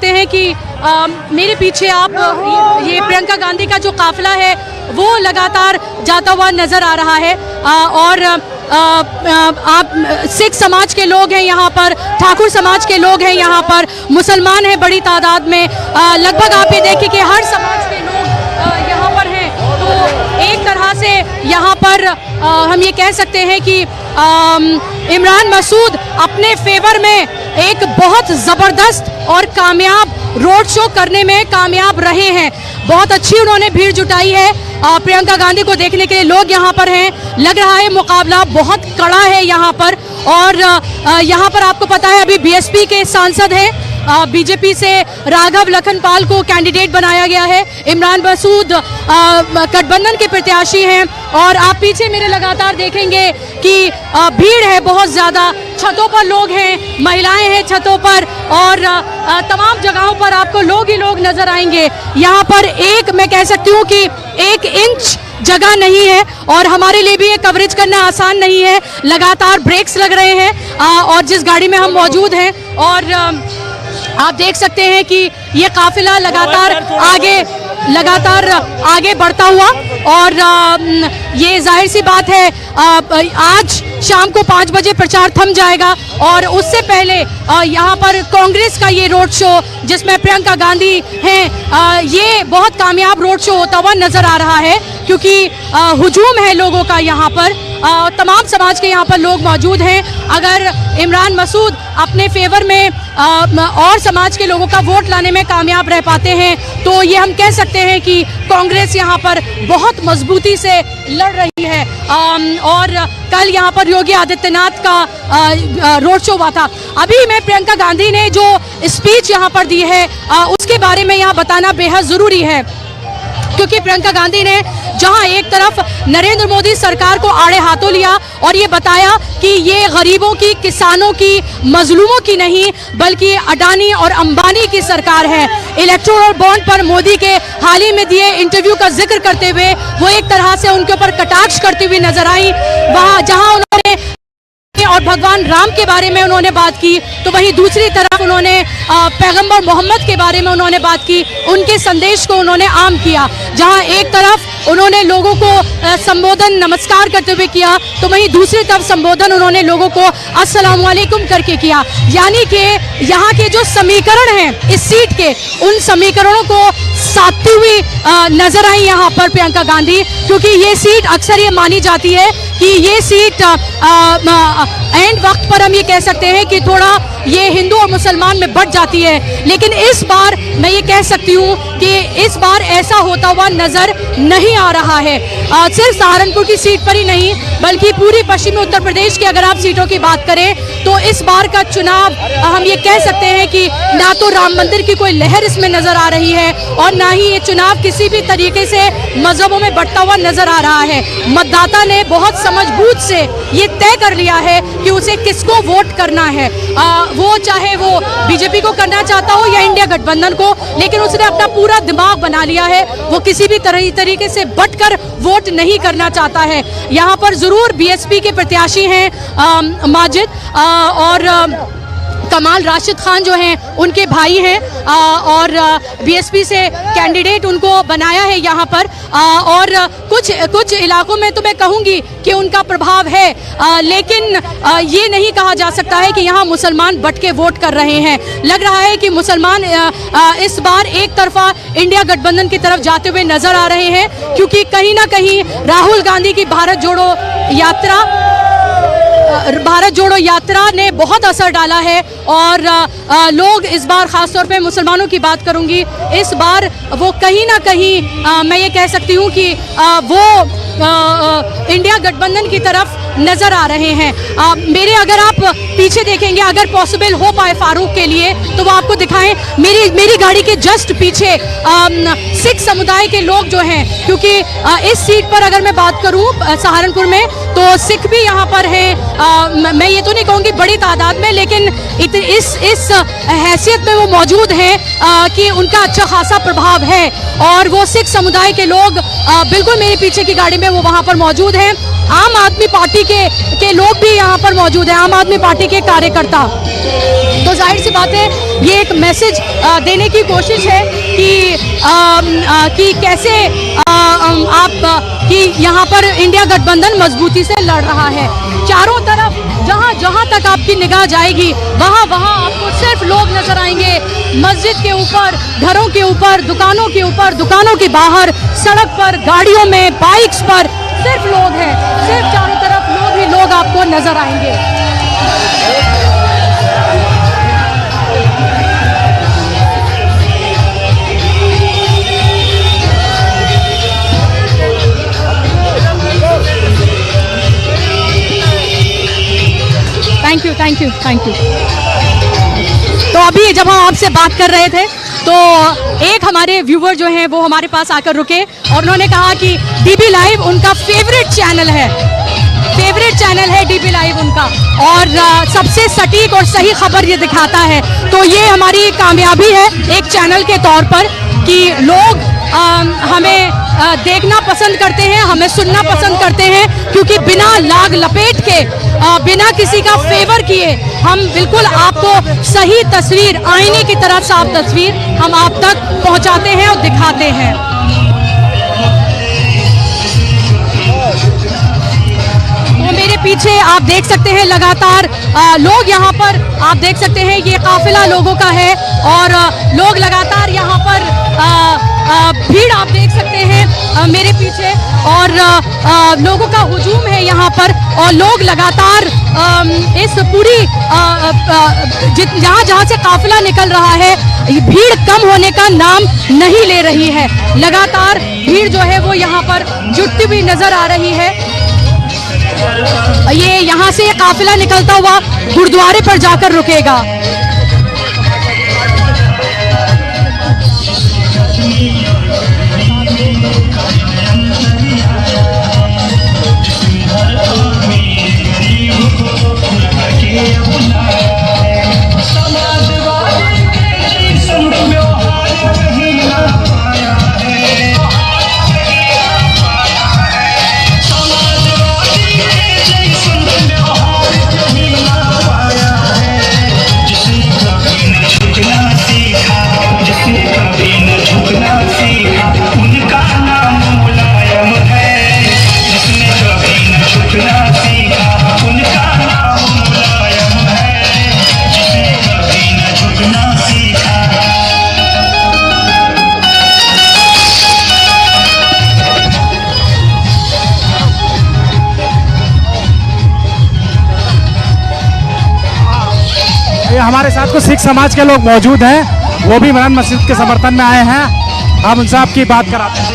सकते हैं कि मेरे पीछे आप ये प्रियंका गांधी का जो काफिला है वो लगातार जाता हुआ नजर आ रहा है। और आप सिख समाज के लोग हैं यहाँ पर, ठाकुर समाज के लोग हैं यहाँ पर, मुसलमान हैं बड़ी तादाद में। लगभग आप ये देखिए कि हर समाज के लोग यहाँ पर हैं। तो एक तरह से यहाँ पर हम ये कह सकते हैं कि इमरान मसूद अपने फेवर में एक बहुत ज़बरदस्त और कामयाब रोड शो करने में कामयाब रहे हैं। बहुत अच्छी उन्होंने भीड़ जुटाई है। प्रियंका गांधी को देखने के लिए लोग यहाँ पर हैं। लग रहा है मुकाबला बहुत कड़ा है यहाँ पर। और यहाँ पर आपको पता है अभी बीएसपी के सांसद हैं, बीजेपी से राघव लखनपाल को कैंडिडेट बनाया गया है। इमरान मसूद गठबंधन के प्रत्याशी हैं। और आप पीछे मेरे लगातार देखेंगे कि भीड़ है बहुत ज़्यादा। छतों पर लोग हैं, महिलाएं हैं छतों पर, और तमाम जगहों पर आपको लोग ही लोग नजर आएंगे। यहाँ पर एक मैं कह सकती हूँ कि 1 इंच जगह नहीं है और हमारे लिए भी ये कवरेज करना आसान नहीं है। लगातार ब्रेक्स लग रहे हैं। और जिस गाड़ी में हम मौजूद हैं, और आप देख सकते हैं कि ये काफिला लगातार आगे बढ़ता हुआ। और ये जाहिर सी बात है आज शाम को 5 बजे प्रचार थम जाएगा। और उससे पहले यहाँ पर कांग्रेस का ये रोड शो जिसमें प्रियंका गांधी हैं, ये बहुत कामयाब रोड शो होता हुआ नजर आ रहा है। क्योंकि हुजूम है लोगों का यहाँ पर, तमाम समाज के यहाँ पर लोग मौजूद हैं। अगर इमरान मसूद अपने फेवर में और समाज के लोगों का वोट लाने में कामयाब रह पाते हैं तो ये हम कह सकते हैं कि कांग्रेस यहाँ पर बहुत मजबूती से लड़ रही है। और कल यहाँ पर योगी आदित्यनाथ का रोड शो हुआ था। अभी मैं प्रियंका गांधी ने जो स्पीच यहाँ पर दी है उसके बारे में यहाँ बताना बेहद ज़रूरी है। क्योंकि प्रियंका गांधी ने जहां एक तरफ नरेंद्र मोदी सरकार को आड़े हाथों लिया और ये बताया कि ये गरीबों की, किसानों की, मजलूमों की नहीं बल्कि अडानी और अंबानी की सरकार है। इलेक्टोरल बॉन्ड पर मोदी के हाल ही में दिए इंटरव्यू का जिक्र करते हुए वो एक तरह से उनके ऊपर कटाक्ष करती हुई नजर आई। वहाँ जहाँ उन्होंने और भगवान राम के बारे में उन्होंने बात की, तो वहीं दूसरी तरफ उन्होंने पैगंबर मोहम्मद के बारे में उन्होंने बात की, उनके संदेश को उन्होंने आम किया। जहां एक तरफ उन्होंने लोगों को संबोधन नमस्कार करते हुए किया, तो वहीं दूसरी तरफ संबोधन उन्होंने लोगों को अस्सलाम वालेकुम करके किया। यानी कि यहाँ के जो समीकरण हैं इस सीट के, उन समीकरणों को साधती हुई नजर आई यहाँ पर प्रियंका गांधी। क्योंकि ये सीट अक्सर ये मानी जाती है कि ये सीट एंड वक्त पर हम ये कह सकते हैं कि थोड़ा ये हिंदू और मुसलमान में बढ़ जाती है। लेकिन इस बार मैं ये कह सकती हूँ कि इस बार ऐसा होता हुआ नजर नहीं आ रहा है। सिर्फ सहारनपुर की सीट पर ही नहीं बल्कि पूरी पश्चिमी उत्तर प्रदेश की अगर आप सीटों की बात करें तो इस बार का चुनाव हम ये कह सकते हैं कि ना तो राम मंदिर की कोई लहर इसमें नजर आ रही है और ना ही ये चुनाव किसी भी तरीके से मजहबों में बढ़ता हुआ नजर आ रहा है। मतदाता ने बहुत समझबूझ से ये तय कर लिया है कि उसे किसको वोट करना है। वो चाहे वो बीजेपी को करना चाहता हो या इंडिया गठबंधन को, लेकिन उसने अपना पूरा दिमाग बना लिया है। वो किसी भी तरीके से बटकर वोट नहीं करना चाहता है। यहाँ पर जरूर बीएसपी के प्रत्याशी हैं माजिद और कमाल राशिद खान जो हैं उनके भाई हैं और बीएसपी से कैंडिडेट उनको बनाया है यहाँ पर। और कुछ इलाकों में तो मैं कहूँगी कि उनका प्रभाव है, लेकिन ये नहीं कहा जा सकता है कि यहाँ मुसलमान बट के वोट कर रहे हैं। लग रहा है कि मुसलमान इस बार एक तरफा इंडिया गठबंधन की तरफ जाते हुए नजर आ रहे हैं। क्योंकि कहीं ना कहीं राहुल गांधी की भारत जोड़ो यात्रा ने बहुत असर डाला है। और लोग इस बार खासतौर पे मुसलमानों की बात करूंगी, इस बार वो कहीं ना कहीं मैं ये कह सकती हूँ कि वो इंडिया गठबंधन की तरफ नजर आ रहे हैं। मेरे अगर आप पीछे देखेंगे, अगर पॉसिबल हो पाए फारूक के लिए तो वो आपको दिखाएं। मेरी गाड़ी के जस्ट पीछे सिख समुदाय के लोग जो हैं, क्योंकि इस सीट पर अगर मैं बात करूं सहारनपुर में तो सिख भी यहाँ पर हैं। मैं ये तो नहीं कहूँगी बड़ी तादाद में, लेकिन इस हैसियत में वो मौजूद हैं कि उनका अच्छा खासा प्रभाव है। और वो सिख समुदाय के लोग बिल्कुल मेरे पीछे की गाड़ी में वो वहाँ पर मौजूद हैं। आम आदमी पार्टी के लोग भी यहाँ पर मौजूद हैं, आम आदमी पार्टी के कार्यकर्ता। तो तो जाहिर सी बात है ये एक मैसेज देने की कोशिश है कि कैसे कि यहाँ पर इंडिया गठबंधन मजबूती से लड़ रहा है। चारों तरफ जहाँ तक आपकी निगाह जाएगी वहाँ आपको सिर्फ लोग नजर आएंगे। मस्जिद के ऊपर, घरों के ऊपर, दुकानों के ऊपर, दुकानों के बाहर, सड़क पर, गाड़ियों में, बाइक्स पर सिर्फ लोग हैं। सिर्फ चारों तरफ लोग ही लोग आपको नजर आएंगे। Thank you. तो अभी जब हम आपसे बात कर रहे थे तो एक हमारे व्यूवर जो हैं वो हमारे पास आकर रुके और उन्होंने कहा कि डीबी लाइव उनका फेवरेट चैनल है डीबी लाइव उनका, और सबसे सटीक और सही खबर ये दिखाता है। तो ये हमारी कामयाबी है एक चैनल के तौर पर कि लोग हमें देखना पसंद करते हैं, हमें सुनना पसंद करते हैं, क्योंकि बिना लाग लपेट के, बिना किसी का फेवर किए हम बिल्कुल आपको सही तस्वीर, आईने की तरह साफ तस्वीर हम आप तक पहुंचाते हैं और दिखाते हैं। तो मेरे पीछे आप देख सकते हैं लगातार लोग यहाँ पर, आप देख सकते हैं ये काफिला लोगों का है और लोग लगातार यहाँ पर भीड़ आप देख सकते हैं मेरे पीछे, और लोगों का हुजूम है यहाँ पर, और लोग लगातार इस पूरी जहाँ से काफिला निकल रहा है भीड़ कम होने का नाम नहीं ले रही है। लगातार भीड़ जो है वो यहाँ पर जुटती हुई नजर आ रही है। ये यहाँ से काफिला निकलता हुआ गुरुद्वारे पर जाकर रुकेगा। हमारे साथ कुछ सिख समाज के लोग मौजूद हैं, वो भी इमरान मस्जिद के समर्थन में आए हैं। हम उनसे आपकी बात कराते हैं।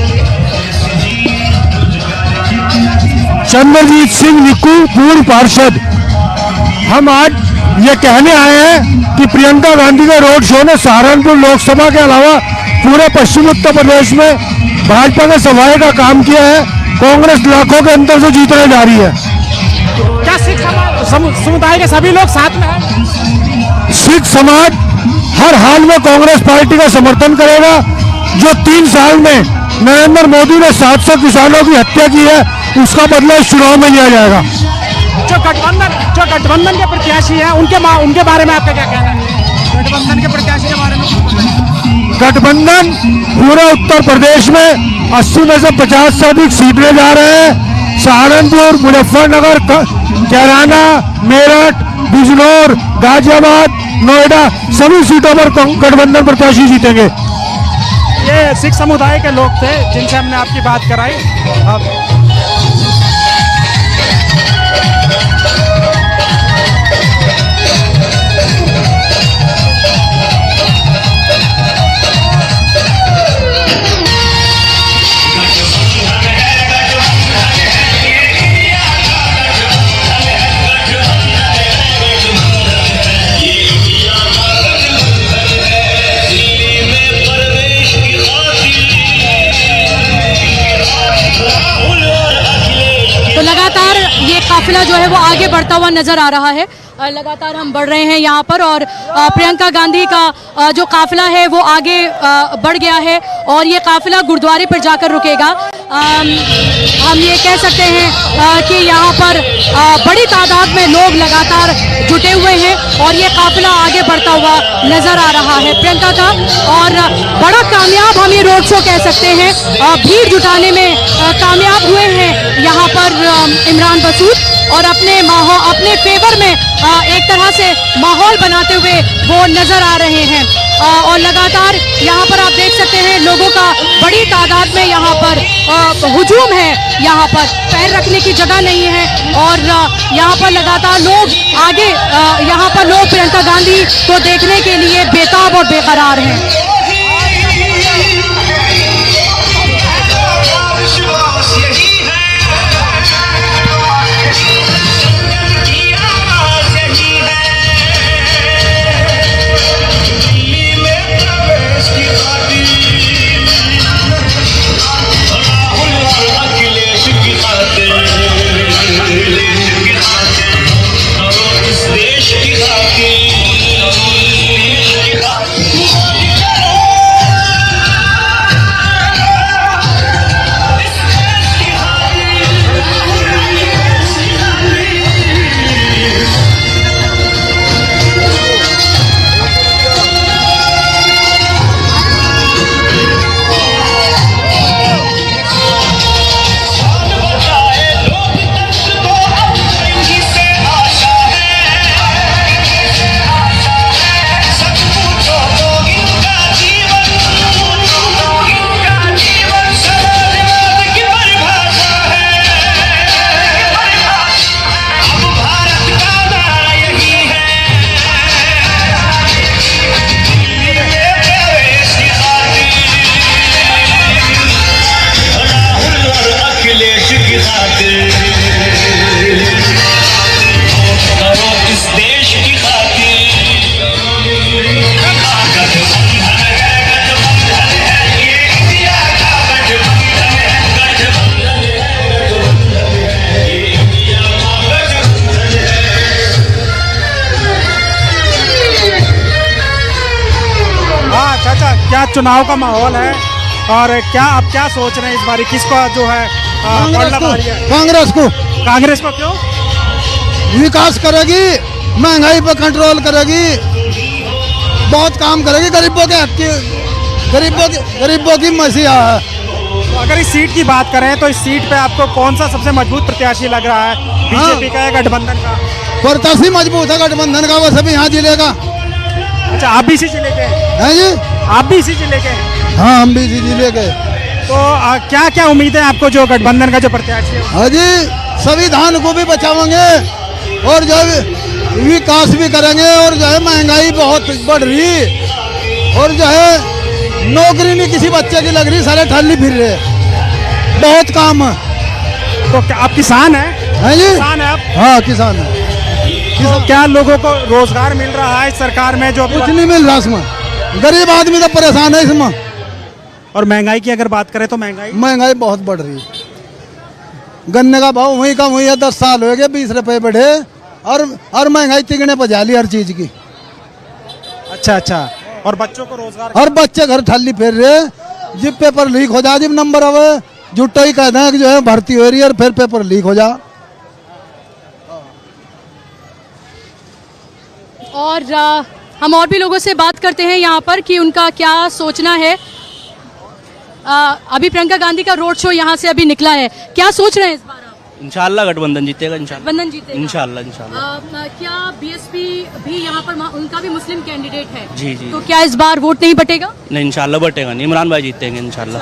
चंद्रजीत सिंह निक्कू, पूर्व पार्षद। हम आज ये कहने आए हैं कि प्रियंका गांधी के रोड शो ने सहारनपुर लोकसभा के अलावा पूरे पश्चिम उत्तर प्रदेश में भाजपा के सफाई का काम किया है। कांग्रेस लाखों के अंतर से जीतने जा रही है। क्या सिख समुदाय के सभी लोग साथ में हैं? सिख समाज हर हाल में कांग्रेस पार्टी का समर्थन करेगा। जो 3 साल में नरेंद्र मोदी ने 700 किसानों की हत्या की है, उसका बदला इस चुनाव में लिया जाएगा। जो गठबंधन के प्रत्याशी हैं उनके बारे में आपका क्या कहना है? गठबंधन के प्रत्याशी के बारे में? गठबंधन पूरे उत्तर प्रदेश में 80 में से 50 से अधिक सीटें जा रहे हैं। सहारनपुर, मुजफ्फरनगर, कैराना, मेरठ, बिजनौर, गाजियाबाद, नोएडा सभी सीटों पर गठबंधन प्रत्याशी जीतेंगे। ये सिख समुदाय के लोग थे जिनसे हमने आपकी बात कराई। काफिला जो है वो आगे बढ़ता हुआ नजर आ रहा है। लगातार हम बढ़ रहे हैं यहाँ पर और प्रियंका गांधी का जो काफिला है वो आगे बढ़ गया है और ये काफिला गुरुद्वारे पर जाकर रुकेगा। हम ये कह सकते हैं कि यहाँ पर बड़ी तादाद में लोग लगातार जुटे हुए हैं और ये काफिला आगे बढ़ता हुआ नजर आ रहा है प्रियंका का। और बड़ा कामयाब हम ये रोड शो कह सकते हैं, भीड़ जुटाने में कामयाब हुए हैं यहाँ पर इमरान मसूद और अपने फेवर में एक तरह से माहौल बनाते हुए वो नजर आ रहे हैं। और लगातार यहाँ पर आप देख सकते हैं लोगों का बड़ी तादाद में यहाँ पर हुजूम है, यहाँ पर पैर रखने की जगह नहीं है और यहाँ पर लगातार लोग आगे यहाँ पर लोग प्रियंका गांधी को देखने के लिए बेताब और बेकरार हैं। क्या चुनाव का माहौल है और क्या आप क्या सोच रहे हैं इस बारी किसको जो है कांग्रेस को क्यों? विकास करेगी, महंगाई पर कंट्रोल करेगी, बहुत काम करेगी, गरीबों की मसीहा है। तो अगर इस सीट की बात करें तो इस सीट पे आपको कौन सा सबसे मजबूत प्रत्याशी लग रहा है? बीजेपी का या गठबंधन का? प्रत्याशी मजबूत है गठबंधन का, वो सभी यहाँ जिले का। अच्छा, आप भी इसी जिले के हैं जी? आप भी इसी जिले के? हाँ, हम भी इसी जिले के। तो क्या क्या उम्मीद है आपको जो गठबंधन का जो प्रत्याशी है? हाँ जी, संविधान को भी बचाएंगे और जो विकास भी करेंगे और जो है महंगाई बहुत बढ़ रही और जो है नौकरी नहीं किसी बच्चे की लग रही, सारे ठल्ली फिर रहे, बहुत काम है। तो क्या आप किसान हैं? हैं जी? किसान है आप? हाँ, किसान है। तो क्या लोगों को रोजगार मिल रहा है इस सरकार में? जो कुछ नहीं मिल रहा इसमें, गरीब आदमी तो परेशान है इसमें। और महंगाई की अगर बात करें तो महंगाई बहुत बढ़ रही है। गन्ने का भाव वही का वही है, 10 साल हो गए 20 रुपए बढ़े और महंगाई तिगने पर जाली हर चीज की। अच्छा, और बच्चों को रोजगार? हर बच्चे घर ठल्ली फेर रहे, जब पेपर लीक हो जा, जब नंबर आवे जुट्टा ही कहते हैं कि जो है भर्ती हो रही है और फिर पेपर लीक हो जा। और हम और भी लोगों से बात करते हैं यहाँ पर कि उनका क्या सोचना है। अभी प्रियंका गांधी का रोड शो यहाँ से अभी निकला है, क्या सोच रहे हैं इस बार आप? इंशाल्लाह गठबंधन जीतेगा, गठबंधन जीतेगा इंशाल्लाह। क्या बीएसपी भी यहाँ पर उनका भी मुस्लिम कैंडिडेट है? जी। तो क्या इस बार वोट नहीं बटेगा? नहीं, इंशाल्लाह बटेगा नहीं, इमरान भाई जीतेंगे इंशाल्लाह।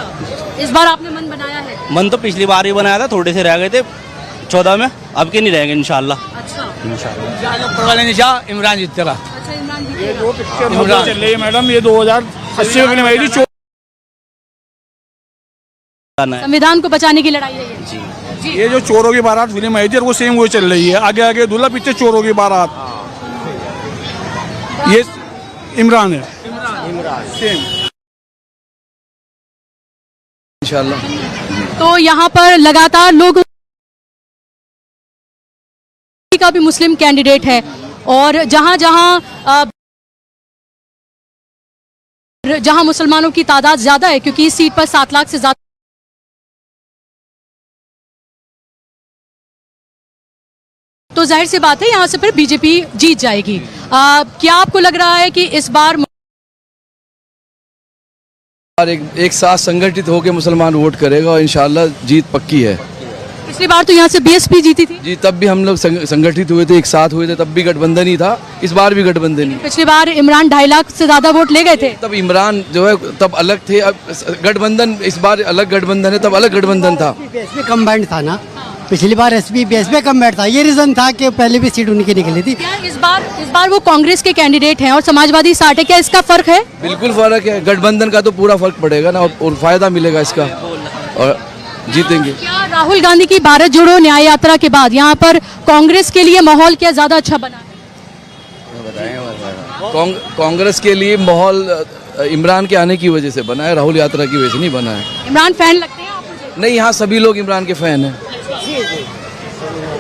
इस बार आपने मन बनाया है? मन तो पिछली बार ही बनाया था, थोड़े से रह गए थे 14 में, अब के नहीं रहेंगे इंशाल्लाह। अच्छा, इमरान जीतेगा। अच्छा, इमरान जी ये 2 पिक्चर चल रही है मैडम, ये 2080 में फिल्म आई थी। संविधान को बचाने की लड़ाई है ये। जी। ये जो चोरों की बारात फिल्म आई थी वो सेम वो चल रही है, आगे आगे दूल्हा पीछे चोरों की बारात। ये इमरान है, सेम इंशाल्लाह। तो यहाँ पर लगातार लोग का भी मुस्लिम कैंडिडेट है और जहाँ जहां मुसलमानों की तादाद ज्यादा है, क्योंकि इस सीट पर 7 लाख से ज्यादा, तो जाहिर सी बात है यहाँ से फिर बीजेपी जीत जाएगी। क्या आपको लग रहा है कि इस बार और एक साथ संगठित होकर मुसलमान वोट करेगा और इंशाल्लाह जीत पक्की है। पिछली बार तो यहाँ से बीएसपी जीती थी? जी, तब भी हम लोग संगठित हुए थे, एक साथ हुए थे, तब भी गठबंधन ही था, इस बार भी गठबंधन ही। पिछली बार इमरान 2.5 लाख से ज्यादा वोट ले गए थे। तब इमरान जो है तब अलग थे, अब गठबंधन इस बार अलग गठबंधन है, तब अलग गठबंधन था। बीएसपी कंबाइंड था ना, पिछली बार एसपी बीएसपी कंबाइंड था, ये रीजन था कि पहले भी सीट उनकी निकली थी। क्या इस बार वो कांग्रेस के कैंडिडेट हैं और समाजवादी 60 है, क्या इसका फर्क है? बिल्कुल फर्क है, गठबंधन का तो पूरा फर्क पड़ेगा ना, और फायदा मिलेगा इसका और जीतेंगे। क्या राहुल गांधी की भारत जोड़ो न्याय यात्रा के बाद यहाँ पर कांग्रेस के लिए माहौल क्या ज्यादा अच्छा बना है? कांग्रेस के लिए माहौल इमरान के आने की वजह से बना है, राहुल यात्रा की वजह से नहीं बना है। इमरान फैन लगते हैं आप मुझे? नहीं, यहाँ सभी लोग इमरान के फैन हैं।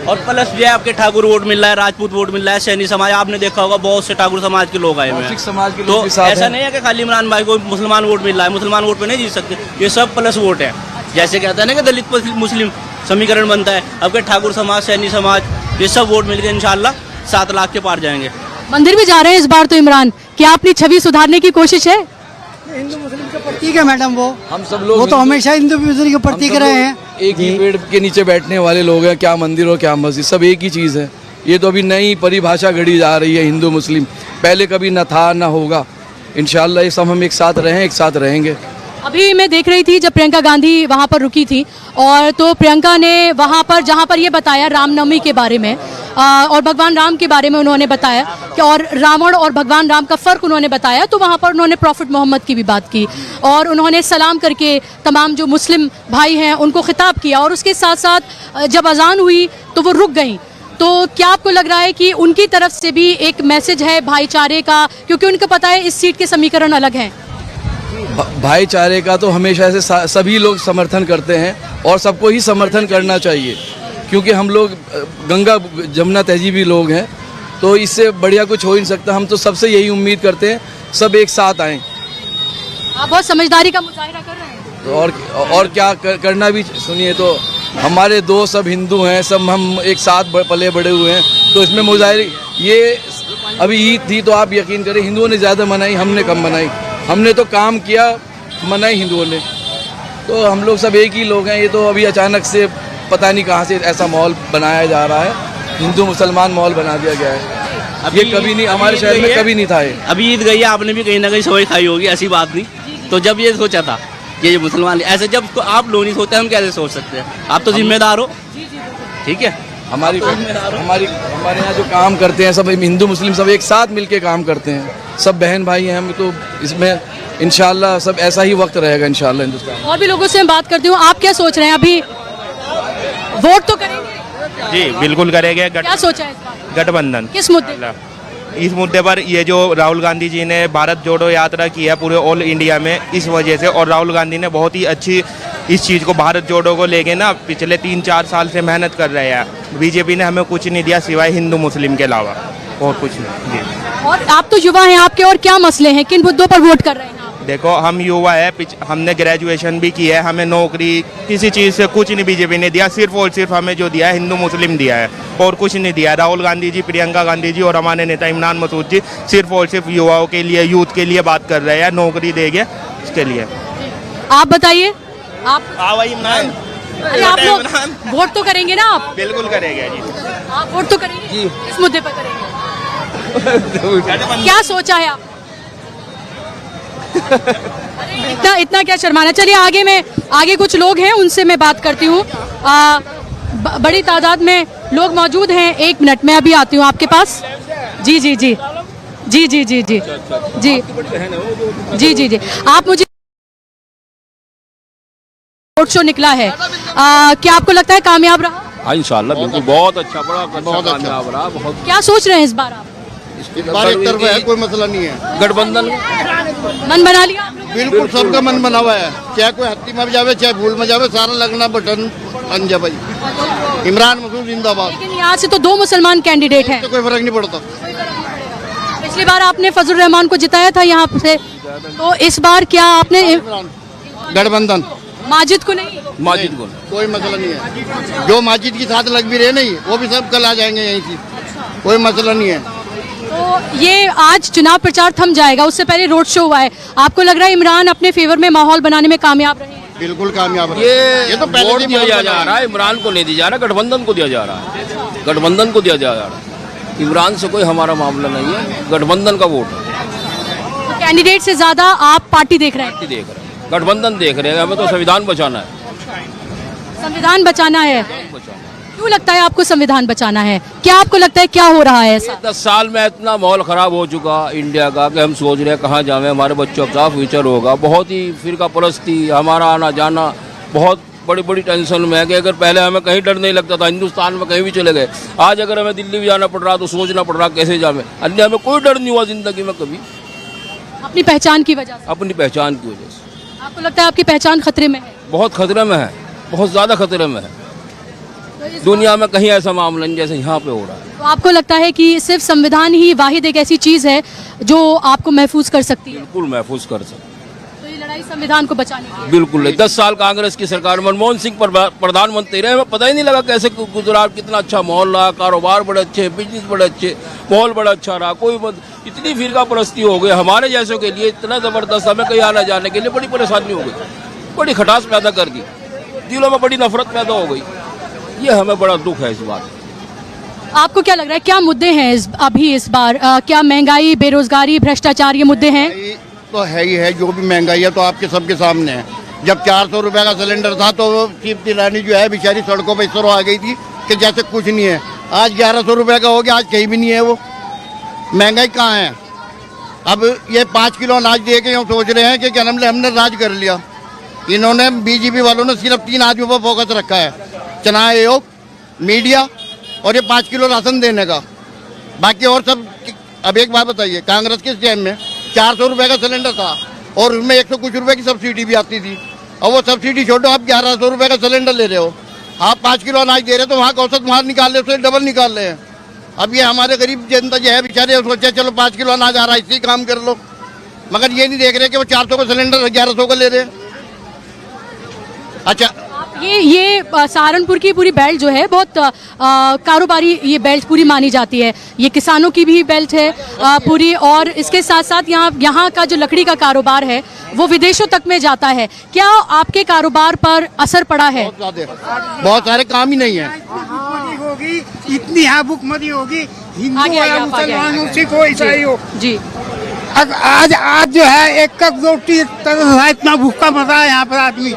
और प्लस जो है आपके ठाकुर वोट मिल रहा है, राजपूत वोट मिल रहा है, सैनी समाज, आपने देखा होगा बहुत से ठाकुर समाज के लोग आए हुए हैं। सिख समाज के तो लोग भी साथ ऐसा हैं। नहीं है कि खाली इमरान भाई को मुसलमान वोट मिल रहा है, मुसलमान वोट पे नहीं जीत सकते, ये सब प्लस वोट है। जैसे कहते हैं ना कि दलित मुस्लिम समीकरण बनता है, आपके ठाकुर समाज, सैनी समाज, ये सब वोट मिलकर इंशाल्लाह 7 लाख के पार जाएंगे। मंदिर भी जा रहे हैं इस बार तो इमरान, क्या अपनी छवि सुधारने की कोशिश है? हिंदू मुस्लिम के प्रतीक है मैडम वो हम सब लोग वो तो हमेशा हिंदू मुस्लिम के प्रतीक रहे हैं। एक ही पेड़ के नीचे बैठने वाले लोग हैं, क्या मंदिर हो क्या मस्जिद, सब एक ही चीज़ है। ये तो अभी नई परिभाषा घड़ी जा रही है हिंदू मुस्लिम, पहले कभी न था न होगा। इंशाल्लाह ये सब हम एक साथ रहें, एक साथ रहेंगे। अभी मैं देख रही थी जब प्रियंका गांधी वहाँ पर रुकी थी, और तो प्रियंका ने वहाँ पर जहाँ पर ये बताया रामनवमी के बारे में और भगवान राम के बारे में उन्होंने बताया कि, और रावण और भगवान राम का फ़र्क उन्होंने बताया, तो वहाँ पर उन्होंने प्रॉफिट मोहम्मद की भी बात की और उन्होंने सलाम करके तमाम जो मुस्लिम भाई हैं उनको खिताब किया, और उसके साथ साथ जब अजान हुई तो वो रुक गई। तो क्या आपको लग रहा है कि उनकी तरफ से भी एक मैसेज है भाईचारे का, क्योंकि उनको पता है इस सीट के समीकरण अलग हैं? भाईचारे का तो हमेशा से सभी लोग समर्थन करते हैं और सबको ही समर्थन करना चाहिए, क्योंकि हम लोग गंगा जमुना तहजीबी लोग हैं, तो इससे बढ़िया कुछ हो ही नहीं सकता। हम तो सबसे यही उम्मीद करते हैं सब एक साथ आएँ। आप बहुत समझदारी का मुजाहिरा कर रहे हैं। तो और क्या करना भी। सुनिए, तो हमारे दोस्त सब हिंदू हैं, सब हम एक साथ पले बड़े हुए हैं, तो इसमें मुजाहिर ये अभी ईद थी तो आप यकीन करें हिंदुओं ने ज़्यादा मनाई, हमने कम मनाई। हमने तो काम किया, मनाई हिंदुओं ने, तो हम लोग सब एक ही लोग हैं। ये तो अभी अचानक से पता नहीं कहाँ से ऐसा माहौल बनाया जा रहा है, हिंदू मुसलमान माहौल बना दिया गया है। ये कभी नहीं, हमारे शहर में कभी नहीं था ये। अभी ईद गई है, आपने भी कहीं ना कहीं सवाई खाई होगी, ऐसी बात नहीं। तो जब ये सोचा था कि ये मुसलमान ऐसे, जब तो आप लोग नहीं सोचते, हम कैसे सोच सकते हैं? आप तो जिम्मेदार हो, ठीक है। हमारे यहाँ जो काम करते हैं सब हिंदू मुस्लिम सब एक साथ मिलके काम करते हैं, सब बहन भाई हैं हम, तो इसमें इंशाल्लाह सब ऐसा ही वक्त रहेगा इंशाल्लाह हिंदुस्तान। और भी लोगों से मैं बात करती हूँ, आप क्या सोच रहे हैं? अभी वोट तो करेंगे? जी बिल्कुल करेंगे। क्या सोचा है इस बार? गठबंधन किस मुद्दे? इस मुद्दे पर ये जो राहुल गांधी जी ने भारत जोड़ो यात्रा की है पूरे ऑल इंडिया में, इस वजह से, और राहुल गांधी ने बहुत ही अच्छी इस चीज़ को भारत जोड़ो को लेके ना पिछले 3-4 साल से मेहनत कर रहे हैं। बीजेपी ने हमें कुछ नहीं दिया सिवाय हिंदू मुस्लिम के अलावा, और कुछ नहीं। जी, और आप तो युवा हैं, आपके और क्या मसले हैं, किन मुद्दों पर वोट कर रहे हैं आप? देखो हम युवा है, हमने ग्रेजुएशन भी की है, हमें नौकरी किसी चीज़ से कुछ नहीं बीजेपी ने दिया, सिर्फ और सिर्फ हमें जो दिया है हिंदू मुस्लिम दिया है, और कुछ नहीं दिया। राहुल गांधी जी, प्रियंका गांधी जी और हमारे नेता इमरान मसूद जी सिर्फ और सिर्फ युवाओं के लिए, यूथ के लिए बात कर रहे हैं, नौकरी देंगे इसके लिए। आप बताइए, आप इमरान, अरे आप लोग वोट तो करेंगे ना? आप बिल्कुल करेंगे जी। आप वोट तो करेंगे, इस मुद्दे पर करेंगे? क्या सोचा है आप? इतना क्या शर्माना। चलिए आगे कुछ लोग हैं, उनसे मैं बात करती हूँ। बड़ी तादाद में लोग मौजूद हैं। 1 मिनट में अभी आती हूँ आपके पास। जी जी जी जी जी जी जी जी जी जी जी आप मुझे, रोड शो निकला है, क्या आपको लगता है कामयाब रहा? हाँ इंशाल्लाह बिल्कुल, बहुत अच्छा, बड़ा कामयाब रहा। बहुत। क्या सोच रहे हैं इस बार आप? एक तरफ है, कोई मसला नहीं है। गठबंधन मन बना लिया आप लोगों बिल्कुल सबका मन बना हुआ है, चाहे कोई हत्ती में जावे चाहे भूल में जावे, सारा लगना बटन अंजा भाई। इमरान मसूद जिंदाबाद। ने? लेकिन यहाँ से तो 2 मुसलमान कैंडिडेट हैं, तो कोई फर्क नहीं पड़ता। पिछली बार आपने फजल रहमान को जिताया था यहाँ से, तो इस बार क्या आपने गठबंधन माजिद को नहीं? माजिद को कोई मसला नहीं है। जो माजिद के साथ लग भी रहे नहीं वो भी सब कल आ जाएंगे यहीं से, कोई मसला नहीं है। तो ये आज चुनाव प्रचार थम जाएगा, उससे पहले रोड शो हुआ है, आपको लग रहा है इमरान अपने फेवर में माहौल बनाने में कामयाब रहे हैं? बिल्कुल कामयाब रहे। ये तो पहले वोट से दिया बहुत जा रहा है, इमरान को नहीं दिया जा रहा, गठबंधन को दिया जा रहा है, गठबंधन को दिया जा रहा है। इमरान से कोई हमारा मामला नहीं है, गठबंधन का वोट है। तो कैंडिडेट से ज्यादा आप पार्टी देख रहे हैं? देख रहे हैं, गठबंधन देख रहे हैं, हमें तो संविधान बचाना है। संविधान बचाना है। क्यों लगता है आपको संविधान बचाना है? क्या आपको लगता है क्या हो रहा है ऐसा? 10 साल में इतना माहौल खराब हो चुका इंडिया का कि हम सोच रहे हैं कहाँ जावे, हमारे बच्चों का क्या फ्यूचर होगा। बहुत ही फिरका परस्ती, हमारा आना जाना बहुत बड़ी बड़ी टेंशन में है कि अगर पहले हमें कहीं डर नहीं लगता था, हिंदुस्तान में कहीं भी चले गए, आज अगर हमें दिल्ली भी जाना पड़ रहा तो सोचना पड़ रहा कैसे जावे। अन्य हमें कोई डर नहीं हुआ जिंदगी में कभी, अपनी पहचान की वजह से? अपनी पहचान की वजह से। आपको लगता है आपकी पहचान खतरे में है? बहुत खतरे में है, बहुत ज़्यादा खतरे में है। दुनिया में कहीं ऐसा मामला नहीं जैसे यहाँ पे हो रहा है। तो आपको लगता है कि सिर्फ संविधान ही वाहिद एक ऐसी चीज है जो आपको महफूज कर सकती है? बिल्कुल महफूज कर सकते। तो ये लड़ाई संविधान को बचाने की है? बिल्कुल 10 साल कांग्रेस की सरकार, मनमोहन सिंह प्रधानमंत्री रहे, हमें पता ही नहीं लगा कैसे गुजरात कितना अच्छा माहौल रहा, कारोबार बड़े अच्छे, बिजनेस बड़े अच्छे, माहौल बड़ा अच्छा रहा। कोई इतनी फिरका परस्ती हो गई हमारे जैसों के लिए, इतना जबरदस्त, हमें कहीं आने जाने के लिए बड़ी परेशानी हो गई, बड़ी खटास पैदा कर दी, दिलों में बड़ी नफरत पैदा हो गई। ये हमें बड़ा दुख है इस बात। आपको क्या लग रहा है क्या मुद्दे हैं इस बार? क्या महंगाई, बेरोजगारी, भ्रष्टाचार ये मुद्दे हैं? तो है ही है, जो भी महंगाई है तो आपके सबके सामने है। जब 400 रुपए का सिलेंडर था तो कीर्ति रानी जो है बेचारी सड़कों पर इस तरह आ गई थी कि जैसे कुछ नहीं है। आज 1100 रुपए का हो गया, आज कहीं भी नहीं है वो। महंगाई कहाँ है? अब ये 5 किलो अनाज दे के हम सोच रहे हैं कि क्या हमने राज कर लिया। इन्होंने बीजेपी वालों ने सिर्फ 3 आदमियों पर फोकस रखा है, चुनाव आयोग, मीडिया और ये 5 किलो राशन देने का, बाकी और सब। अब एक बात बताइए, कांग्रेस के टाइम में 400 रुपए का सिलेंडर था और उसमें 100 कुछ रुपए की सब्सिडी भी आती थी, और वो सब्सिडी छोड़ो, आप 1100 रुपए का सिलेंडर ले रहे हो, आप 5 किलो अनाज दे रहे हो, तो वहाँ का औसत वहाँ निकाल रहे हो, उससे डबल निकाल रहे हैं। अब ये हमारे गरीब जनता जो है बेचारे सोचे चलो 5 किलो अनाज आ रहा है इसी काम कर लो, मगर ये नहीं देख रहे कि वो 400 का सिलेंडर 1100 का ले रहे हैं। अच्छा, ये सहारनपुर की पूरी बेल्ट जो है बहुत कारोबारी ये बेल्ट पूरी मानी जाती है, ये किसानों की भी बेल्ट है पूरी, और इसके साथ साथ यहाँ का जो लकड़ी का कारोबार है वो विदेशों तक में जाता है। क्या आपके कारोबार पर असर पड़ा है? बहुत सारे काम ही नहीं है। होगी इतनी यहाँ भुखमरी होगी, हिंदू आगे या आप आगे मुसलमान सिख हो ईसाई हो। जी, आज जो है एक रोटी तरह इतना भूखा मर रहा है यहाँ पर आदमी।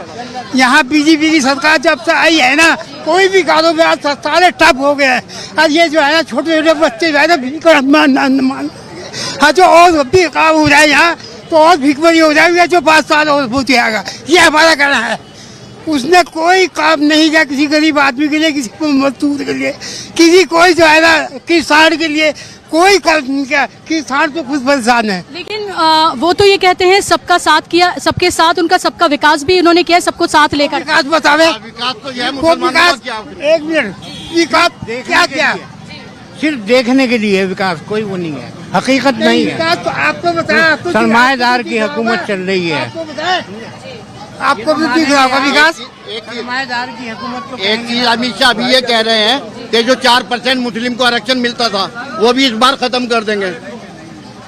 यहाँ बीजेपी की सरकार जब से आई है ना, कोई भी कारोबार सारे ठप हो गए हैं। और ये जो है ना छोटे छोटे बच्चे जो है ना भीकर मान हाँ, जो और भी काम हो जाए यहाँ तो और भीखमरी हो जाएगी, जो 5 साल और हो जाएगा, ये हमारा कहना है। उसने कोई काम नहीं किया किसी गरीब आदमी के लिए, किसी मजदूर के लिए, किसी कोई जो है ना किसान के लिए कोई काम नहीं किया। किसान तो खुद परेशान है। लेकिन वो तो ये कहते हैं सबका साथ किया, सबके साथ उनका सबका विकास भी उन्होंने किया, सबको साथ लेकर। विकास बतावे, विकास तो यह वो विकास, एक मिनट, विकास क्या क्या? सिर्फ देखने के लिए विकास, कोई वो नहीं है, हकीकत नहीं है। विकास तो आपको बताया, सरमाएदार की हुकूमत चल रही है, आपको बताया, आपको भी दिख रहा होगा विकास। सरमाएदार की हुकूमत तो एक चीज अमित शाह अभी ये कह रहे हैं कि जो 4% मुस्लिम को आरक्षण मिलता था वो भी इस बार खत्म कर देंगे।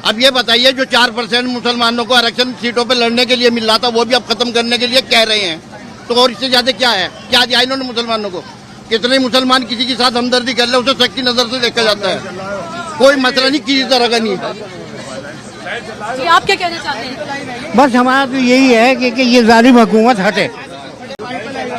अब ये बताइए, जो 4% मुसलमानों को आरक्षण सीटों पे लड़ने के लिए मिल रहा था वो भी अब खत्म करने के लिए कह रहे हैं, तो और इससे ज्यादा क्या है? क्या दिया इन्होंने मुसलमानों को? कितने मुसलमान किसी के साथ हमदर्दी कर ले उसे शक की नजर से देखा जाता है, कोई मसला नहीं किसी तरह का नहीं। जी, आप क्या कहना चाहते हैं? बस हमारा तो यही है कि ये जालिम हुकूमत हटे,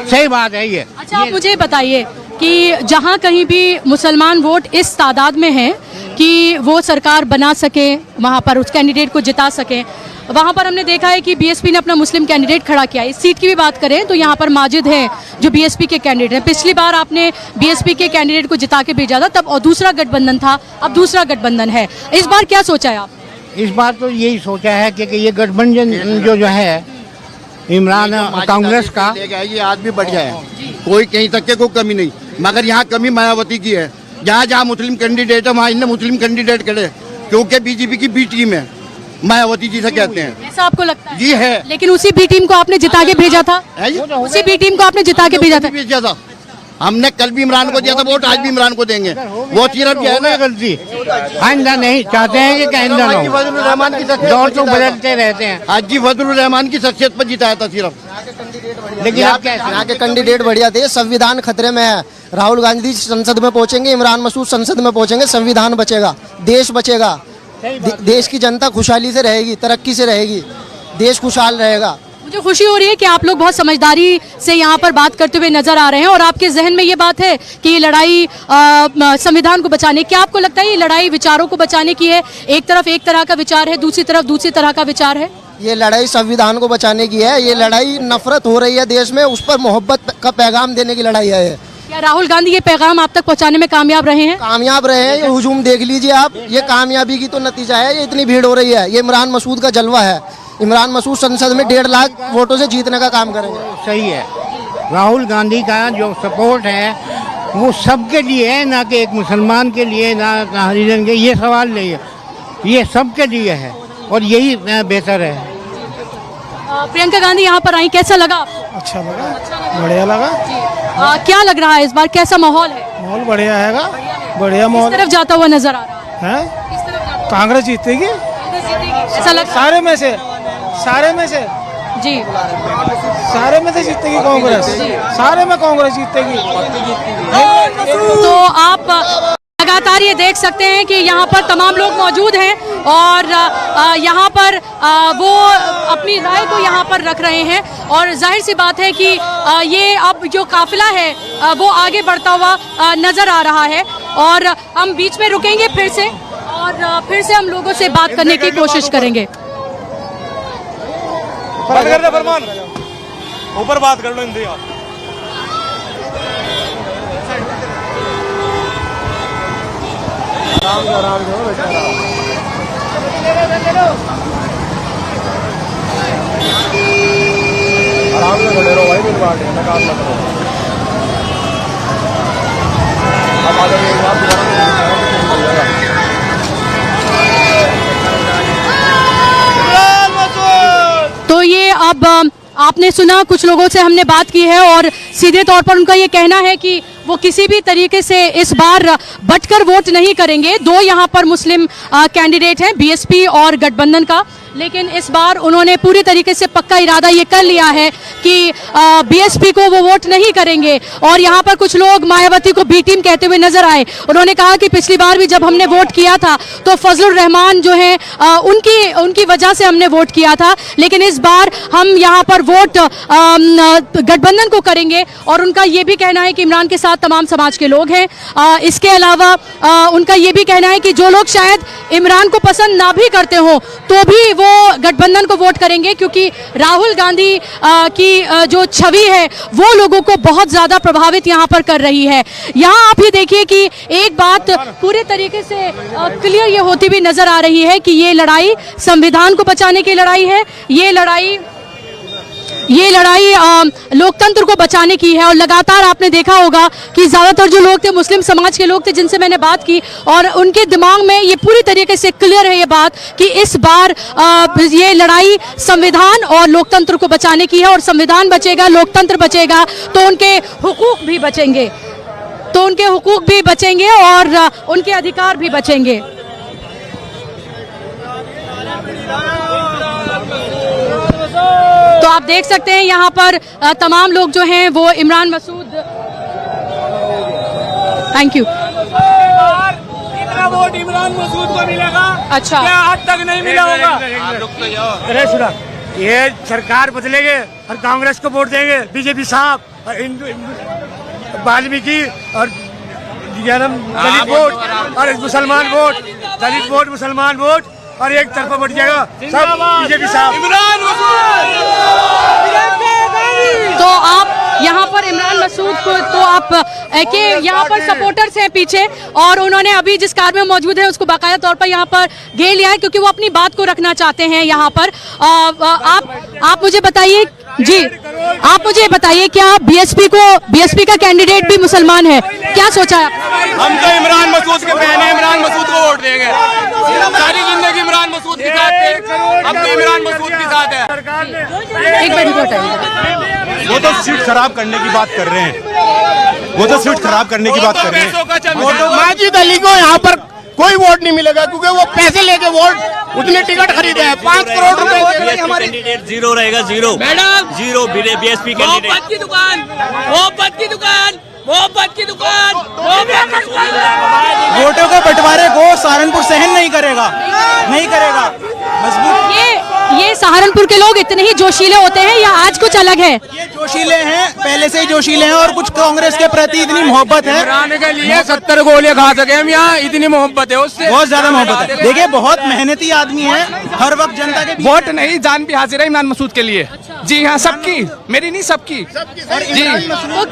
सही बात है ये। अच्छा, आप मुझे बताइए कि जहाँ कहीं भी मुसलमान वोट इस तादाद में है कि वो सरकार बना सके, वहाँ पर उस कैंडिडेट को जिता सके, वहाँ पर हमने देखा है कि बीएसपी ने अपना मुस्लिम कैंडिडेट खड़ा किया। इस सीट की भी बात करें तो यहाँ पर माजिद हैं जो बीएसपी के कैंडिडेट हैं। पिछली बार आपने बीएसपी के कैंडिडेट को जिता के भेजा था, तब और दूसरा गठबंधन था, अब दूसरा गठबंधन है। इस बार क्या सोचा है आप? इस बार तो यही सोचा है कि ये गठबंधन जो है इमरान कांग्रेस का, ये आदमी बढ़िया है, कोई कहीं तक के कोई कमी नहीं, मगर यहाँ कमी मायावती की है। जहाँ जहाँ मुस्लिम कैंडिडेट है वहाँ इन्हें मुस्लिम कैंडिडेट खड़े, क्योंकि बीजेपी की बी टीम है, मायावती जी से कहते हैं। ऐसा आपको लगता है? जी है। लेकिन उसी बी टीम को आपने जिता के भेजा था, है जी? उसी बी टीम को आपने जिता के भेजा था। भेजा था हमने, कल भी इमरान को दिया था वोट, आज भी इमरान को देंगे। वो सिर्फ जो है ना गलती आइंदा नहीं चाहते हैं कि आइंदा ना हो। फजलुर रहमान की दौर तो बदलते रहते हैं, हाजी फजलुर रहमान की शख्सियत पर जिताया था सिर्फ। लेकिन अब क्या यहाँ के कैंडिडेट बढ़िया थे। संविधान खतरे में है। राहुल गांधी संसद में पहुंचेंगे, इमरान मसूद संसद में पहुंचेंगे, संविधान बचेगा, देश बचेगा, देश की जनता खुशहाली से रहेगी, तरक्की से रहेगी, देश खुशहाल रहेगा। मुझे खुशी हो रही है कि आप लोग बहुत समझदारी से यहाँ पर बात करते हुए नजर आ रहे हैं और आपके जहन में ये बात है कि ये लड़ाई संविधान को बचाने, क्या आपको लगता है ये लड़ाई विचारों को बचाने की है? एक तरफ एक तरह का विचार है, दूसरी तरफ दूसरी तरह का विचार है। ये लड़ाई संविधान को बचाने की है। ये लड़ाई नफरत हो रही है देश में, उस पर मोहब्बत का पैगाम देने की लड़ाई है। क्या राहुल गांधी ये पैगाम आप तक पहुँचाने में कामयाब रहे हैं? कामयाब रहे हैं। ये हुजूम देख लीजिए आप, ये कामयाबी की तो नतीजा है। ये इतनी भीड़ हो रही है, ये इमरान मसूद का जलवा है। इमरान मसूद संसद में 1.5 लाख वोटों से जीतने का काम करेंगे। सही है। राहुल गांधी का जो सपोर्ट है वो सबके लिए है, ना कि एक मुसलमान के लिए, ना हरिजन के। ये सवाल नहीं है, ये सबके लिए है और यही बेहतर है। प्रियंका गांधी यहाँ पर आई, कैसा लगा आपको? अच्छा लगा, बढ़िया लगा। क्या लग रहा है इस बार, कैसा माहौल है? माहौल बढ़िया है, बढ़िया किस माहौल तरफ जाता हुआ नजर आ रहा है? है। किस तरफ जाता कांग्रेस जीतेगी हुआ? ऐसा लग सारे में से, सारे में से, जी, सारे में से जीतेगी कांग्रेस, सारे में कांग्रेस जीतेगी। तो आप लगातार ये देख सकते हैं कि यहाँ पर तमाम लोग मौजूद हैं और यहाँ पर वो अपनी राय को यहाँ पर रख रहे हैं और जाहिर सी बात है कि ये अब जो काफिला है वो आगे बढ़ता हुआ नजर आ रहा है और हम बीच में रुकेंगे फिर से और फिर से हम लोगों से बात करने की कोशिश करेंगे। बंद कर दे फरमान, ऊपर बात कर लो हिंदी। आराम से खड़े रहो भाई, बिल्कुल नकार मत करो। अब आ जाओ, एक बार तो ये अब आपने सुना, कुछ लोगों से हमने बात की है और सीधे तौर पर उनका ये कहना है कि वो किसी भी तरीके से इस बार बटकर वोट नहीं करेंगे। 2 यहाँ पर मुस्लिम कैंडिडेट हैं, बीएसपी और गठबंधन का, लेकिन इस बार उन्होंने पूरी तरीके से पक्का इरादा ये कर लिया है कि बीएसपी को वो वोट नहीं करेंगे। और यहाँ पर कुछ लोग मायावती को बी टीम कहते हुए नजर आए। उन्होंने कहा कि पिछली बार भी जब हमने वोट किया था तो फजलुर रहमान जो है उनकी वजह से हमने वोट किया था, लेकिन इस बार हम यहाँ पर वोट गठबंधन को करेंगे। और उनका ये भी कहना है कि इमरान के साथ तमाम समाज के लोग हैं। इसके अलावा उनका ये भी कहना है कि जो लोग शायद इमरान को पसंद ना भी करते हो तो भी वो गठबंधन को वोट करेंगे, क्योंकि राहुल गांधी की जो छवि है वो लोगों को बहुत ज्यादा प्रभावित यहाँ पर कर रही है। यहाँ आप ये देखिए कि एक बात पूरे तरीके से क्लियर ये होती हुई नजर आ रही है कि ये लड़ाई संविधान को बचाने की लड़ाई है, ये लड़ाई लोकतंत्र को बचाने की है। और लगातार आपने देखा होगा कि ज़्यादातर जो लोग थे मुस्लिम समाज के लोग थे जिनसे मैंने बात की, और उनके दिमाग में ये पूरी तरीके से क्लियर है ये बात कि इस बार ये लड़ाई संविधान और लोकतंत्र को बचाने की है। और संविधान बचेगा, लोकतंत्र बचेगा तो उनके हुकूक भी बचेंगे, और उनके अधिकार भी बचेंगे। तो आप देख सकते हैं यहाँ पर तमाम लोग जो हैं वो इमरान मसूद, थैंक यू। इतना वोट इमरान मसूद को मिलेगा, अच्छा, क्या आज तक नहीं मिला होगा। अरे सुना, ये सरकार बदलेंगे और कांग्रेस को वोट देंगे, बीजेपी साहब, और हिंदू वाल्मीकि और दलित वोट और मुसलमान वोट, दलित वोट, मुसलमान वोट, और एक तरफा बढ़ जाएगा सब बीजेपी साहब। तो आप यहाँ पर इमरान मसूद को तो आप के यहाँ पर सपोर्टर्स हैं पीछे, और उन्होंने अभी जिस कार में मौजूद है उसको बाकायदा तौर पर यहाँ पर घेर लिया है क्योंकि वो अपनी बात को रखना चाहते हैं यहाँ पर। आप मुझे बताइए जी, आप मुझे बताइए क्या बीएसपी का कैंडिडेट भी मुसलमान है, क्या सोचा है? हम तो इमरान मसूद के फैन हैं, इमरान मसूद को वोट देंगे। सारी जिंदगी इमरान मसूद के साथ थे, अब तो इमरान मसूद के साथ है। एक मिनट बताइए। वो तो सीट खराब करने की बात कर रहे हैं, वो तो सीट खराब करने की बात कर रहे हैं। माजिद अली को यहाँ पर कोई वोट नहीं मिलेगा क्योंकि वो पैसे लेके वोट उतने टिकट खरीदे हैं 5 करोड़ रुपए कैंडिडेट जीरो रहेगा, जीरो मैडम जीरो बीएसपी मोहब्बत की दुकान, मोहब्बत की दुकान, मोहब्बत की दुकान। वोटों के बंटवारे को सहारनपुर सहन नहीं करेगा, नहीं करेगा। मजबूत ये सहारनपुर के लोग इतने ही जोशीले होते हैं या आज कुछ अलग है? ये जोशीले हैं, पहले से ही जोशीले हैं और कुछ कांग्रेस के प्रति इतनी मोहब्बत है। इमरान के लिए 70 गोलियां खा सके हम यहाँ, इतनी मोहब्बत है उससे, बहुत ज्यादा मोहब्बत है। देखिए बहुत मेहनती आदमी है, हर वक्त जनता के वोट नहीं जान भी हाजिर है इमरान मसूद के लिए। जी हाँ, सबकी, मेरी नहीं सबकी जी। तो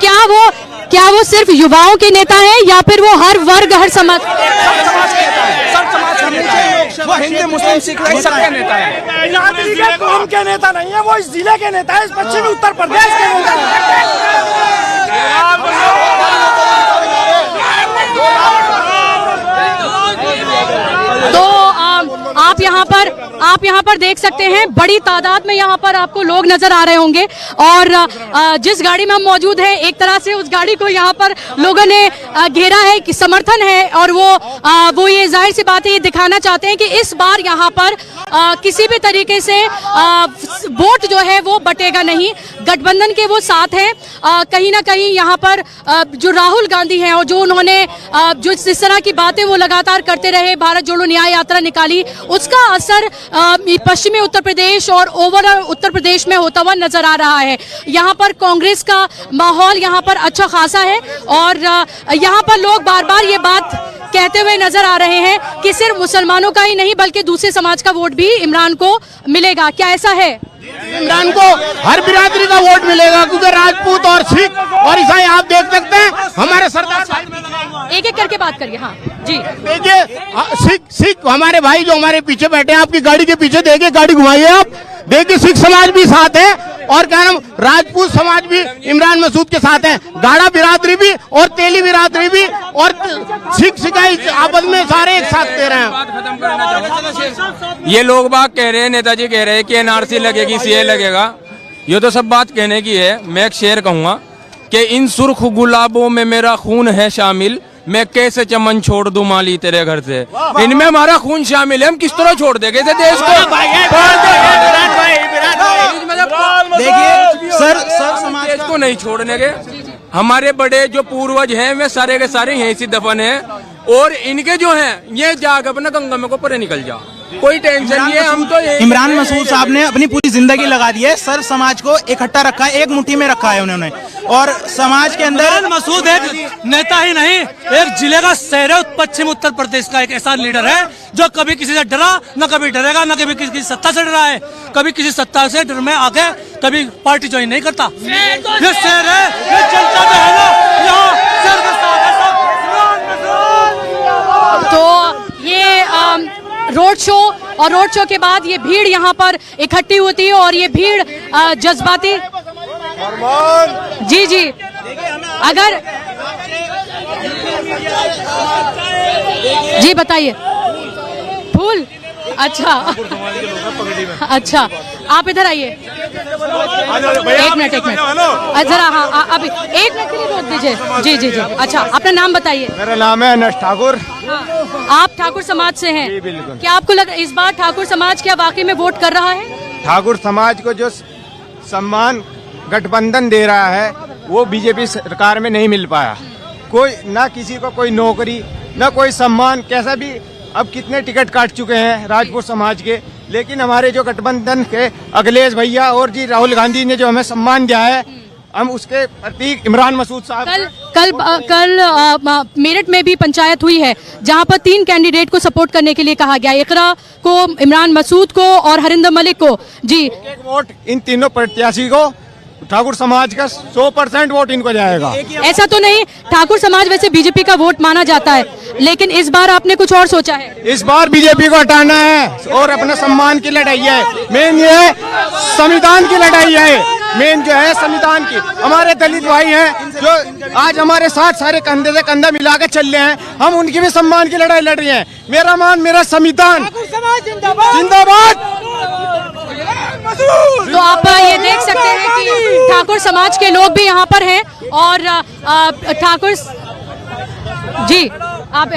क्या वो सिर्फ युवाओं के नेता हैं या फिर वो हर वर्ग हर समाज? सब समाज का नेता है, वो हिंदू मुस्लिम सिख ईसाई सबके नेता है। कौम के नेता नहीं है, वो इस जिले के नेता है, इस पश्चिमी उत्तर प्रदेश के नेता तो आप यहाँ पर देख सकते हैं बड़ी तादाद में यहाँ पर आपको लोग नजर आ रहे होंगे और जिस गाड़ी में हम मौजूद हैं एक तरह से उस गाड़ी को यहाँ पर लोगों ने घेरा है कि समर्थन है और वो ये जाहिर सी बात है ये दिखाना चाहते हैं कि इस बार यहाँ पर किसी भी तरीके से वोट जो है वो बटेगा नहीं। गठबंधन के वो साथ हैं, कहीं ना कहीं यहाँ पर जो राहुल गांधी हैं और जो उन्होंने जो इस तरह की बातें वो लगातार करते रहे, भारत जोड़ो न्याय यात्रा निकाली, उसका असर पश्चिमी उत्तर प्रदेश और ओवरऑल उत्तर प्रदेश में होता हुआ नजर आ रहा है। यहाँ पर कांग्रेस का माहौल यहाँ पर अच्छा खासा है और यहाँ पर लोग बार बार ये बात कहते हुए नजर आ रहे हैं कि सिर्फ मुसलमानों का ही नहीं बल्कि दूसरे समाज का वोट भी इमरान को मिलेगा। क्या ऐसा है? इमरान को हर बिरादरी का वोट मिलेगा क्योंकि राजपूत और सिख और ईसाई आप देख सकते हैं हमारे सरदार। एक एक करके बात करिए। हाँ जी, देखिए सिख हमारे भाई जो हमारे पीछे बैठे हैं, आपकी गाड़ी के पीछे देखिए, गाड़ी घुमाइए आप, देखिए सिख समाज भी साथ है और क्या नाम राजपूत समाज भी इमरान मसूद के साथ है, गाड़ा बिरादरी भी और तेली बिरादरी भी और सिख सिखाई आपस में सारे एक साथ दे रहे हैं। ये लोग बात कह रहे हैं, नेताजी कह रहे हैं कि एनआरसी लगेगी, सीए लगेगा, ये तो सब बात कहने की है। मैं एक शेर कहूँगा कि इन सुर्ख गुलाबों में मेरा खून है शामिल, मैं कैसे चमन छोड़ दूं माली तेरे घर से। इनमें हमारा खून शामिल है, हम किस तरह छोड़ देंगे इसे देश को? देखिए सर समाज देश को नहीं छोड़ने के, हमारे बड़े जो पूर्वज हैं वे सारे के सारे यहीं से दफन हैं और इनके जो हैं ये जाकर अपना गंगा में को परे निकल जाओ, कोई टेंशन नहीं है। हम तो इमरान मसूद साहब ने अपनी पूरी जिंदगी लगा दी है, सर्व समाज को इकट्ठा रखा है, एक मुट्ठी में रखा है उन्होंने और समाज के अंदर मसूद एक नेता ही नहीं, एक जिले का शहर है, पश्चिम उत्तर प्रदेश का एक ऐसा लीडर है जो कभी किसी से डरा न कभी डरेगा, न कभी किसी सत्ता से डरा है, कभी किसी सत्ता से डर में आके कभी पार्टी ज्वाइन नहीं करता। ये शहर है, ये जनता जो है ना, यहाँ शहर के साथ है सब। तो ये रोड शो और रोड शो के बाद ये भीड़ यहाँ पर इकट्ठी होती है और ये भीड़ जज्बाती। जी जी, अगर जी बताइए। फूल, अच्छा अच्छा, आप इधर आइए, एक मिनट जरा। हाँ अभी एक मिनट के लिए रोक दीजिए। जी जी जी, अच्छा अपना नाम बताइए। मेरा नाम है अनस ठाकुर। आप ठाकुर समाज से हैं? बिल्कुल। क्या आपको लग इस बार ठाकुर समाज क्या वाकई में वोट कर रहा है? ठाकुर समाज को जो सम्मान गठबंधन दे रहा है वो बीजेपी सरकार में नहीं मिल पाया। कोई ना किसी को कोई नौकरी ना कोई सम्मान, कैसा भी अब कितने टिकट काट चुके हैं राजपूत समाज के, लेकिन हमारे जो गठबंधन के अखिलेश भैया और जी राहुल गांधी ने जो हमें सम्मान दिया है, हम उसके प्रतीक इमरान मसूद साहब। कल मेरठ में भी पंचायत हुई है जहां पर 3 कैंडिडेट को सपोर्ट करने के लिए कहा गया, इकरा को, इमरान मसूद को और हरिंदर मलिक को। जी, एक वोट इन तीनों प्रत्याशी को, ठाकुर समाज का 100% वोट इनको जाएगा। ऐसा तो नहीं, ठाकुर समाज वैसे बीजेपी का वोट माना जाता है, लेकिन इस बार आपने कुछ और सोचा है? इस बार बीजेपी को हटाना है और अपने सम्मान की लड़ाई है। मेन ये है संविधान की लड़ाई है, मेन जो है संविधान की। हमारे दलित भाई हैं जो आज हमारे साथ सारे कंधे से कंधा मिला के चल रहे हैं, हम उनकी भी सम्मान की लड़ाई लड़ रहे हैं। मेरा मान मेरा संविधान जिंदाबाद। तो आप ये देख सकते हैं कि ठाकुर समाज के लोग भी यहाँ पर हैं और ठाकुर जी आप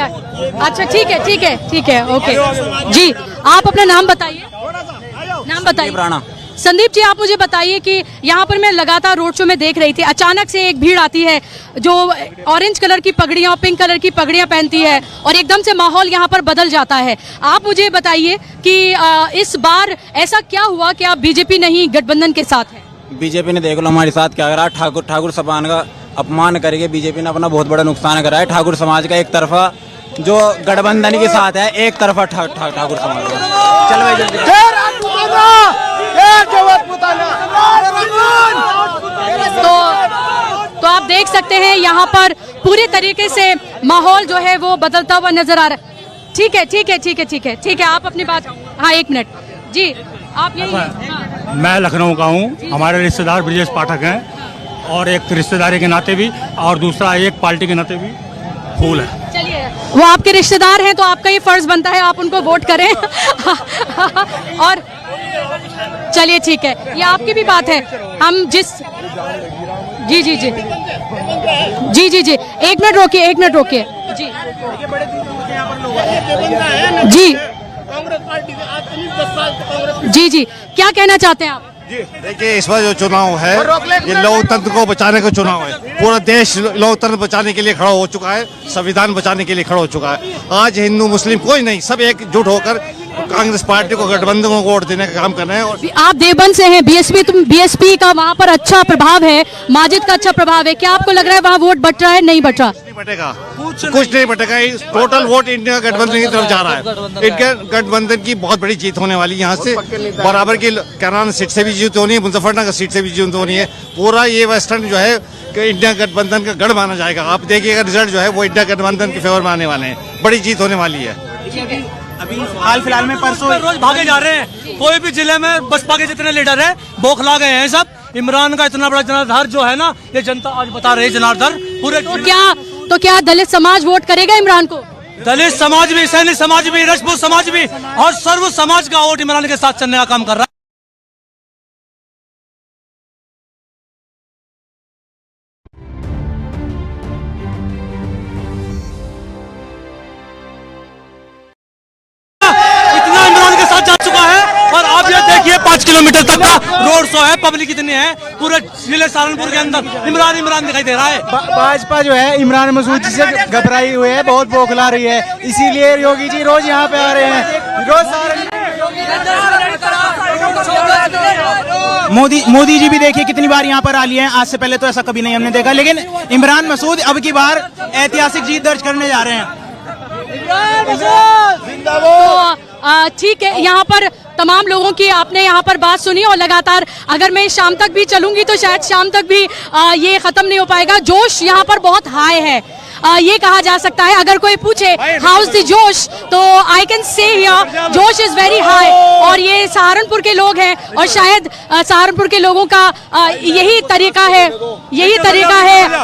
अच्छा ठीक है ओके जी। आप अपना नाम बताइए। राणा। संदीप जी, आप मुझे बताइए कि यहाँ पर मैं लगातार रोड शो में देख रही थी, अचानक से एक भीड़ आती है जो ऑरेंज कलर की पगड़ियाँ और पिंक कलर की पगड़ियाँ पहनती है और एकदम से माहौल यहाँ पर बदल जाता है। आप मुझे बताइए कि इस बार ऐसा क्या हुआ कि आप बीजेपी नहीं गठबंधन के साथ हैं? बीजेपी ने देख लो हमारे साथ क्या करा, ठाकुर समाज का अपमान करके बीजेपी ने अपना बहुत बड़ा नुकसान करा है। ठाकुर समाज का एक तरफा जो गठबंधन के साथ है, एक तरफा ठाकुर समाज का। चल भाई तो आप देख सकते हैं यहाँ पर पूरी तरीके से माहौल जो है वो बदलता हुआ नजर आ रहा है। ठीक है आप अपनी बात, हाँ 1 मिनट जी। आप यही मैं लखनऊ का हूँ, हमारे रिश्तेदार ब्रजेश पाठक हैं और एक रिश्तेदारी के नाते भी और दूसरा एक पार्टी के नाते भी फूल है। चलिए, वो आपके रिश्तेदार हैं तो आपका ये फर्ज बनता है आप उनको वोट करें और चलिए ठीक है, ये आपकी भी बात है। हम जिस जी 1 मिनट रोकिए जी क्या कहना चाहते हैं आप? देखिए, इस बार जो चुनाव है ये लोकतंत्र को बचाने का चुनाव है। पूरा देश लोकतंत्र बचाने के लिए खड़ा हो चुका है, संविधान बचाने के लिए खड़ा हो चुका है। आज हिंदू मुस्लिम कोई नहीं, सब एकजुट होकर कांग्रेस पार्टी को, गठबंधन को वोट देने का काम कर रहे हैं। और आप देवबंद से हैं, बीएसपी का वहाँ पर अच्छा प्रभाव है, माजिद का अच्छा प्रभाव है, क्या आपको लग रहा है वहाँ वोट बट रहा है? नहीं बट रहा, कुछ नहीं बटेगा। टोटल वोट इंडिया गठबंधन की तरफ जा रहा है। इंडिया गठबंधन की बहुत बड़ी जीत होने वाली है। यहाँ से बराबर की कैराना सीट से भी जीत होनी है, मुजफ्फरनगर सीट से भी जीत होनी है। पूरा ये वेस्टर्न जो है कि इंडिया गठबंधन का गढ़ माना जाएगा। आप देखिएगा रिजल्ट जो है वो इंडिया गठबंधन के फेवर में आने वाले हैं, बड़ी जीत होने वाली है। अभी हाल फिलहाल में परसों रोज भागे जा रहे हैं, कोई भी जिले में बसपा के जितने लीडर है बौखला गए हैं सब। इमरान का इतना बड़ा जनाधार जो है ना, ये जनता आज बता रही है जनाधार पूरे। तो क्या दलित समाज वोट करेगा इमरान को? दलित समाज भी, सैनिक समाज भी, राजपूत समाज भी और सर्व समाज का वोट इमरान के साथ चलने का काम कर रहा है। इतना इमरान के साथ जा चुका है और आप ये देखिए 5 किलोमीटर तक का रोड शो है, पब्लिक इतनी है, पूरे जिले सहारनपुर के अंदर इमरान दिखाई दे रहा है। भाजपा जो है इमरान मसूद जी से घबराई हुई है, बहुत बौखला रही है, इसीलिए योगी जी रोज यहाँ पे आ रहे हैं। रोज मोदी जी भी देखिए कितनी बार यहाँ पर आ लिए हैं, आज से पहले तो ऐसा कभी नहीं हमने देखा। लेकिन इमरान मसूद अब की बार ऐतिहासिक जीत दर्ज करने जा रहे हैं। ठीक है, यहाँ पर तमाम लोगों की आपने यहाँ पर बात सुनी और लगातार अगर मैं शाम तक भी चलूंगी तो शायद शाम तक भी ये खत्म नहीं हो पाएगा। जोश यहाँ पर बहुत हाई है, ये कहा जा सकता है। अगर कोई पूछे हाउ इज द जोश, तो आई कैन से हियर जोश इज वेरी हाई। और ये सहारनपुर के लोग हैं और शायद सहारनपुर के लोगों का यही तरीका है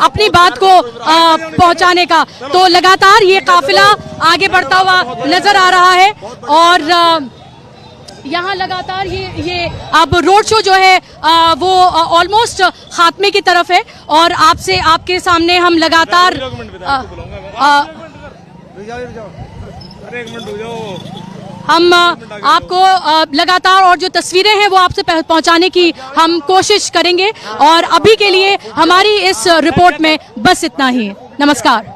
अपनी बात को पहुंचाने का। तो लगातार ये काफिला आगे बढ़ता हुआ नजर आ रहा है और यहाँ लगातार ये अब रोड शो जो है वो ऑलमोस्ट खात्मे की तरफ है और आपके सामने हम लगातार हम आपको लगातार और जो तस्वीरें हैं वो आपसे पहुंचाने की हम कोशिश करेंगे। और अभी के लिए हमारी इस रिपोर्ट में बस इतना ही। नमस्कार।